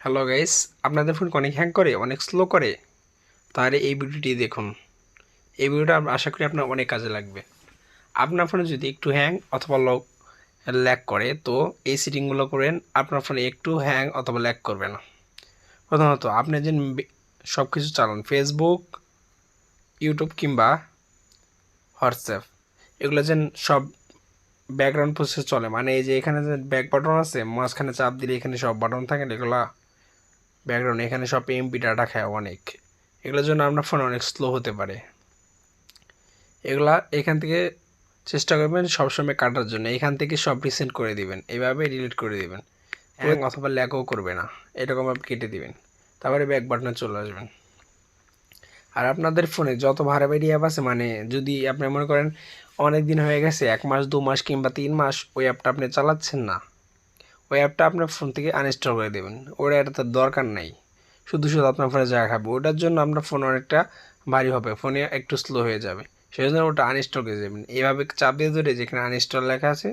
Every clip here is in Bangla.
হ্যালো গাইস, আপনাদের ফোন অনেক হ্যাং করে, অনেক স্লো করে, তাহলে এই ভিডিওটি দেখুন। এই ভিডিওটা আশা করি আপনার অনেক কাজে লাগবে। আপনার ফোনে যদি একটু হ্যাং অথবা ল্যাগ করে, তো এই সেটিংগুলো করেন, আপনার ফোনে একটু হ্যাং অথবা ল্যাগ করবে না। প্রথমত আপনি যে সব কিছু চালান, ফেসবুক, ইউটিউব কিংবা হোয়াটসঅ্যাপ, এগুলো যেন সব ব্যাকগ্রাউন্ড প্রসেস চলে, মানে এই যে এখানে যে ব্যাক বাটন আছে, মাঝখানে চাপ দিলে এখানে সব বাটন থাকে, এগুলা ব্যাকগ্রাউন্ড, এখানে সব এমপি ডাটা খায় অনেক, এগুলোর জন্য আপনার ফোন অনেক স্লো হতে পারে। এগুলা এখান থেকে চেষ্টা করবেন সবসময় কাটার জন্য, এখান থেকে সব রিসেন্ট করে দিবেন, এইভাবে ডিলিট করে দিবেন, হ্যাং অথবা ল্যাগও করবে না, এরকমভাবে কেটে দিবেন। তারপরে ব্যাক বাটনে চলে আসবেন। আর আপনাদের ফোনে যত ভাড়াবাড়ি অ্যাপ আছে, মানে যদি আপনি মনে করেন অনেক দিন হয়ে গেছে, 1 মাস 2 মাস কিংবা 3 মাস ওই অ্যাপটা আপনি চালাচ্ছেন না, ওই অ্যাপটা আপনার ফোন থেকে আনইনস্টল করে দেবেন। ওটা এটা তার দরকার নাই, শুধু শুধু আপনার ফোনে জায়গা খাবে, ওটার জন্য আপনার ফোন অনেকটা ভারী হবে, ফোনে একটু স্লো হয়ে যাবে, সেই জন্য ওটা আনইনস্টল করে দেবেন। এইভাবে চাপ দিয়ে ধরে যেখানে আনইনস্টল লেখা আছে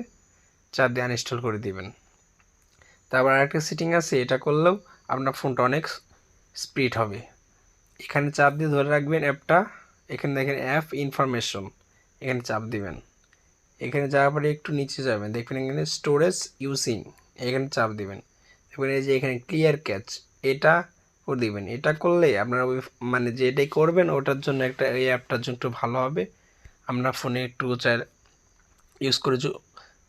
চাপ দিয়ে আনইনস্টল করে দিবেন। তারপর আরেকটা সেটিং আছে, এটা করলেও আপনার ফোনটা অনেক স্পিড হবে। এখানে চাপ দিয়ে ধরে রাখবেন অ্যাপটা, এখানে দেখেন অ্যাপ ইনফরমেশন, এখানে চাপ দিবেন। এখানে যাওয়ার পরে একটু নিচে যাবেন, দেখবেন এখানে স্টোরেজ ইউজিং, এখানে চাপ দিবেন। দেখবেন এই যে এখানে ক্লিয়ার ক্যাচ, এটা করে দিবেন। এটা করলে আপনার ওই মানে যেটাই করবেন ওটার জন্য একটা, এই অ্যাপটার জন্য একটু ভালো হবে, আপনার ফোনে একটু চাই ইউজ করে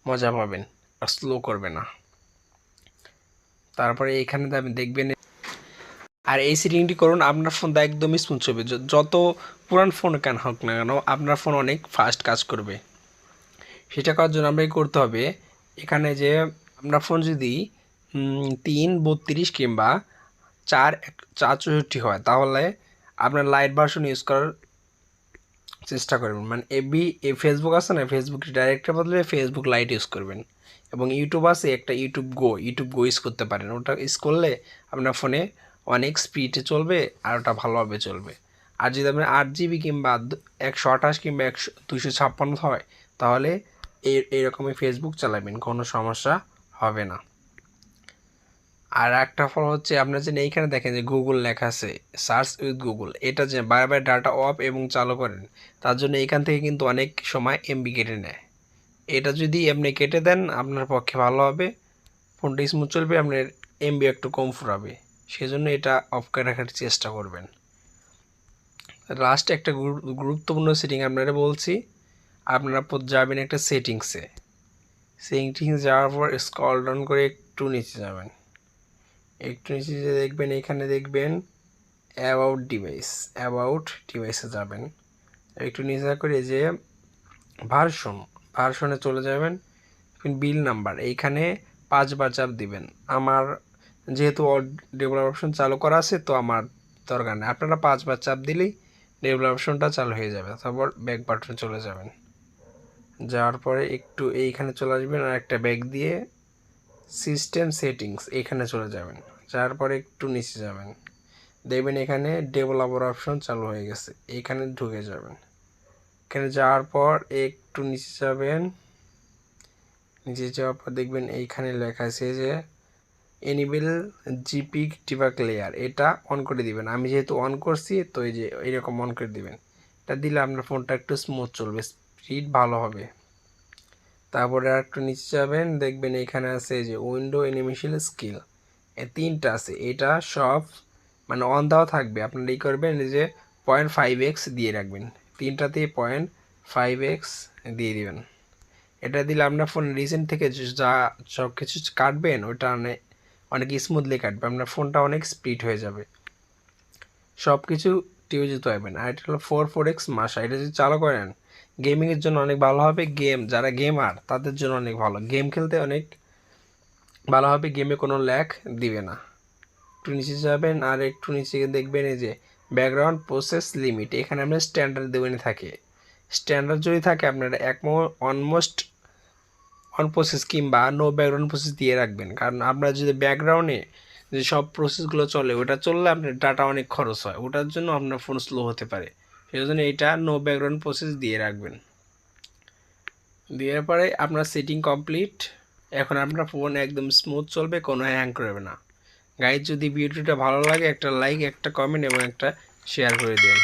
মজা পাবেন, আর স্লো করবে না। তারপরে এখানে দেখবেন, আর এই সেটিংটি করুন, আপনার ফোনটা একদমই স্মুথ চলবে, যত পুরান ফোন কেন হোক না কেন আপনার ফোন অনেক ফাস্ট কাজ করবে। সেটা করার জন্য আমরা করতে হবে, এখানে যে আপনার ফোন যদি 332 কিংবা 464 হয়, তাহলে আপনার লাইট ভার্সন ইউজ করার চেষ্টা করবেন, মানে ফেসবুক আছে না, ফেসবুক ডাইরেক্টের বদলে ফেসবুক লাইট ইউজ করবেন। এবং ইউটিউব আছে একটা, ইউটিউব গো ইউজ করতে পারেন, ওটা ইউজ করলে আপনার ফোনে অনেক স্পিডে চলবে, আর ওটা ভালোভাবে চলবে। আর যদি আপনার 8 জিবি কিংবা 128 কিংবা 256 হয়, তাহলে এইরকমই ফেসবুক চালাবেন, কোনো সমস্যা হবে না। আর একটা ফল হচ্ছে, আপনার যে এইখানে দেখেন যে গুগল লেখা আছে, সার্চ উইথ গুগল, এটা যে বারবার ডাটা অফ এবং চালু করেন, তার জন্য এখান থেকে কিন্তু অনেক সময় এমবি কেটে নেয়। এটা যদি আপনি কেটে দেন আপনার পক্ষে ভালো হবে, ফোনটা স্মুথ চলবে, আপনার এমবি একটু কম ফুরাবে, সেজন্য এটা অফ করে রাখার চেষ্টা করবেন। লাস্ট একটা গুরুত্বপূর্ণ সেটিং আপনারা বলছি, আপনারা যাবেন একটা সেটিংসে, যাওয়ার পর স্ক্রল ডাউন করে একটু নিচে যাবেন, একটু নিচে যে দেখবেন, এখানে দেখবেন অ্যাবাউট ডিভাইসে যাবেন, একটু নিচে করে যে ভার্সনে চলে যাবেন, বিল নাম্বার এইখানে 5বার চাপ দিবেন। আমার যেহেতু ডেভেলপ অপশন চালু করা আছে, তো আমার দরকার নেই, আপনারা 5বার চাপ দিলেই ডেভেলপ অপশনটা চালু হয়ে যাবে। তারপর ব্যাক বাটনে চলে যাবেন, যাওয়ার পরে একটু এইখানে চলে আসবেন, আর একটা ব্যাক দিয়ে সিস্টেম সেটিংস এখানে চলে যাবেন, যাওয়ার পরে একটু নিচে যাবেন, দেখবেন এখানে ডেভেলপার অপশন চালু হয়ে গেছে, এখানে ঢুকে যাবেন। এখানে যাওয়ার পর একটু নিচে যাবেন, নিচে যাওয়ার পর দেখবেন এইখানে লেখা আছে যে এনেবল জিপি ডিবাগ লেয়ার, এটা অন করে দিবেন। আমি যেহেতু অন করছি, তো এই যে এইরকম অন করে দিবেন, এটা দিলে আপনার ফোনটা একটু স্মুথ চলবে, স্পিড ভালো হবে। তারপরে আর একটু নিচে যাবেন, দেখবেন এখানে আছে যে উইন্ডো অ্যানিমেশন স্কিল, এই 3টা আছে, এটা সব মানে অন দেওয়া থাকবে। আপনারা এই করবেন যে 0.5x দিয়ে রাখবেন, 3টাতে 0.5x দিয়ে দিবেন। এটা দিলে আপনার ফোন রিসেন্ট থেকে যা সব কিছু কাটবেন, ওটা অনেক স্মুথলি কাটবে, আপনার ফোনটা অনেক স্পিড হয়ে যাবে, সব কিছু টিভি যেতে পারবেন। আর এটা হলো 4x মাসা, এটা যদি চালু করেন গেমিংয়ের জন্য অনেক ভালো হবে, যারা গেমার তাদের জন্য অনেক ভালো, গেম খেলতে অনেক ভালো হবে, গেমে কোনো ল্যাগ দিবে না। একটু নিচে যাবেন, আর একটু নিচে দেখবেন এই যে ব্যাকগ্রাউন্ড প্রসেস লিমিট, এখানে আপনার স্ট্যান্ডার্ড দেবেন থাকে, স্ট্যান্ডার্ড যদি থাকে আপনারা অলমোস্ট অন প্রসেস কিংবা নো ব্যাকগ্রাউন্ড প্রসেস দিয়ে রাখবেন, কারণ আপনার যদি ব্যাকগ্রাউন্ডে যে সব প্রসেসগুলো চলে, ওটা চললে আপনার ডাটা অনেক খরচ হয়, ওটার জন্য আপনার ফোন স্লো হতে পারে, সেই জন্য এইটা নো ব্যাকগ্রাউন্ড প্রসেস দিয়ে রাখবেন। দেওয়ার পরে আপনার সেটিং কমপ্লিট, এখন আপনার ফোন একদম স্মুথ চলবে, কোনো হ্যাং করবে না। গাইজ যদি ভিডিওটা ভালো লাগে একটা লাইক, একটা কমেন্ট এবং একটা শেয়ার করে দিন।